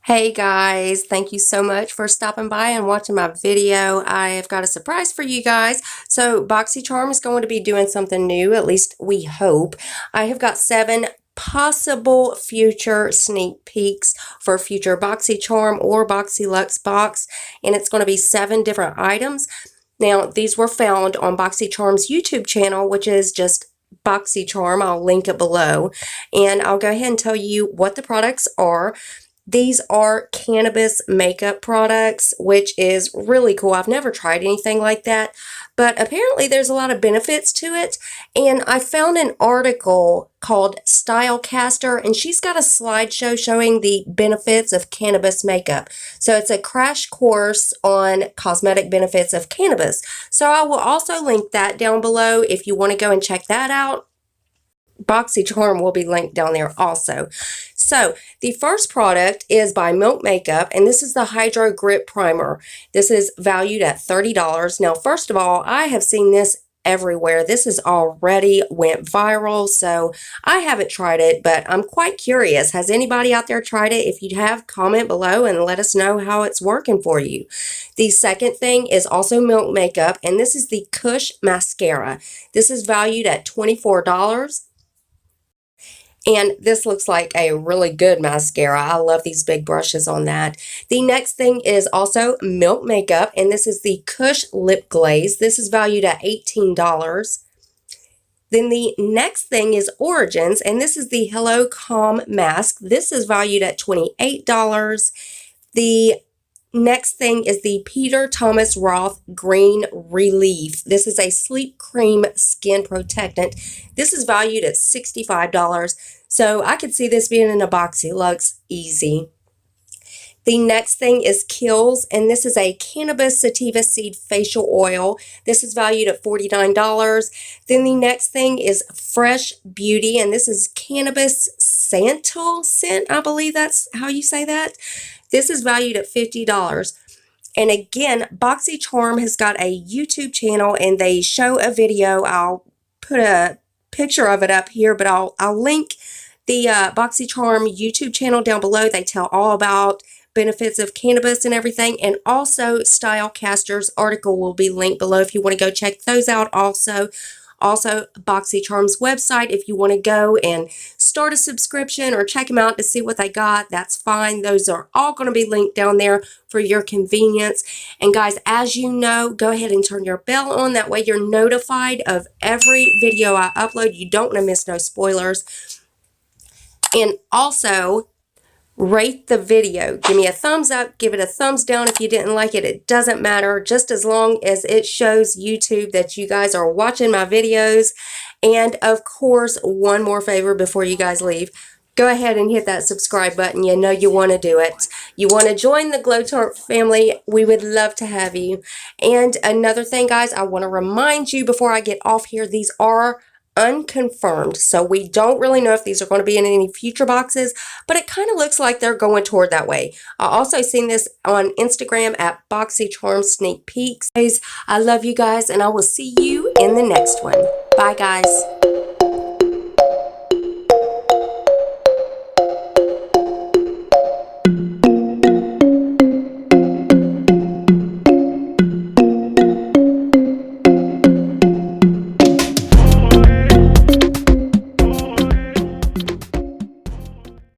Hey guys, thank you so much for stopping by and watching my video. I have got a surprise for you guys. So Boxycharm is going to be doing something new, at least we hope. I have got 7 possible future sneak peeks for future Boxycharm or Boxyluxe box, and it's going to be 7 different items. Now, these were found on Boxycharm's YouTube channel, which is just Boxycharm. I'll link it below, and I'll go ahead and tell you what the products are. These are cannabis makeup products, which is really cool. I've never tried anything like that, but apparently there's a lot of benefits to it. And I found an article called Stylecaster, and she's got a slideshow showing the benefits of cannabis makeup. So it's a crash course on cosmetic benefits of cannabis. So I will also link that down below if you want to go and check that out. Boxycharm will be linked down there also. So the first product is by Milk Makeup, and this is the Hydro Grip Primer. This is valued at $30. Now, first of all, I have seen this everywhere. This has already went viral, so I haven't tried it, but I'm quite curious. Has anybody out there tried it? If you have, comment below and let us know how it's working for you. The second thing is also Milk Makeup, and this is the Kush Mascara. This is valued at $24. And this looks like a really good mascara. I love these big brushes on that. The next thing is also Milk Makeup, and this is the Kush Lip Glaze. This is valued at $18. Then the next thing is Origins, and this is the Hello Calm Mask. This is valued at $28. The next thing is the Peter Thomas Roth Green Relief. This is a sleep cream skin protectant. This is valued at $65. So I could see this being in a Boxyluxe easy. The next thing is Kills, and this is a cannabis sativa seed facial oil. This is valued at $49. Then the next thing is Fresh Beauty, and this is cannabis santal scent. I believe that's how you say that. This is valued at $50. And again, Boxycharm has got a YouTube channel, and they show a video. I'll put a picture of it up here, but I'll link the Boxycharm YouTube channel down below. They tell all about benefits of cannabis and everything, and also Stylecaster's article will be linked below if you want to go check those out also. Also, Boxycharm's website, if you want to go and start a subscription or check them out to see what they got, that's fine. Those are all going to be linked down there for your convenience. And guys, as you know, go ahead and turn your bell on. That way you're notified of every video I upload. You don't want to miss no spoilers. And also, rate the video. Give me a thumbs up. Give it a thumbs down if you didn't like it. It doesn't matter, just as long as it shows YouTube that you guys are watching my videos. And of course, one more favor before you guys leave. Go ahead and hit that subscribe button. You know you want to do it. You want to join the Glow Tart family, we would love to have you. And another thing, guys, I want to remind you before I get off here, these are unconfirmed, so we don't really know if these are going to be in any future boxes, but it kind of looks like they're going toward that way. I also seen this on Instagram at Boxycharm Sneak Peeks. I love you guys, and I will see you in the next one. Bye, guys.